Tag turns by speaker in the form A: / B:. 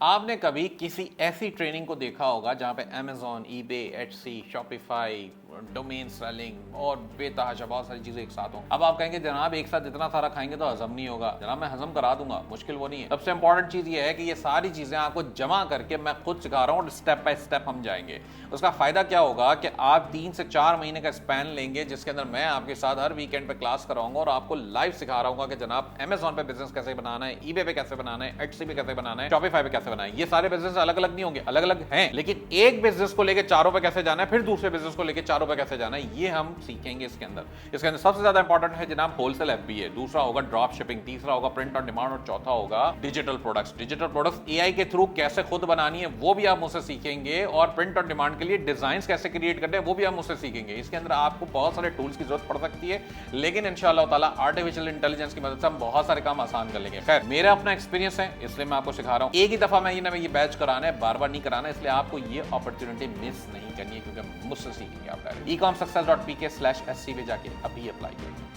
A: आपने कभी किसी ऐसी ट्रेनिंग को देखा होगा जहां पे Amazon, eBay, Etsy, Shopify, domain selling और बेतहाशा बहुत सारी चीजें एक साथ हों। अब आप कहेंगे जनाब एक साथ इतना सारा खाएंगे तो हजम नहीं होगा। जनाब मैं हजम करा दूंगा, मुश्किल वो नहीं है। सबसे इंपॉर्टेंट चीज ये है कि ये सारी चीजें आपको जमा करके मैं खुद सिखा रहा हूं और स्टेप बाय स्टेप हम जाएंगे। उसका फायदा क्या होगा कि आप 3 से 4 महीने का स्पैन लेंगे जिसके अंदर मैं आपके साथ हर वीकेंड पे क्लास कराऊंगा और आपको लाइव सिखा रहा हूं कि जनाब Amazon पे बिजनेस कैसे बनाना है, eBay पे कैसे बनाना है, Etsy पे कैसे बनाना है, Shopify पे कैसे बनाना है। ये सारे बिजनेस अलग अलग नहीं होंगे, अलग अलग हैं, लेकिन एक बिजनेस को लेकर चारों पे कैसे जाना है, फिर दूसरे बिजनेस को लेकर चारों पे कैसे जाना है, ये हम सीखेंगे इसके अंदर सबसे ज्यादा इंपॉर्टेंट है जनाब होलसेल FBA, दूसरा होगा ड्रॉप शिपिंग, तीसरा होगा प्रिंट ऑन डिमांड और चौथा होगा डिजिटल प्रोडक्ट्स AI के थ्रू कैसे खुद बनानी है वो भी आप मुझसे सीखेंगे और प्रिंट ऑन डिमांड के लिए डिजाइन कैसे क्रिएट करते हैं वो भी आप मुझसे सीखेंगे। इसके अंदर आपको बहुत सारे टूल्स की जरूरत पड़ सकती है, लेकिन इंशाअल्लाह ताला आर्टिफिशियल इंटेलिजेंस की मदद से हम बहुत सारे काम आसान कर लेंगे। खैर मेरा अपना एक्सपीरियंस है इसलिए मैं आपको सिखा रहा हूं। एक ही दफा मैं ये बैच कराना है, बार बार नहीं कराना, इसलिए आपको ये अपॉर्चुनिटी मिस नहीं करनी है क्योंकि मुझसे सीखेंगे आप डायरेक्ट ecomsuccess.pk/sc पे जाके अभी अप्लाई करें।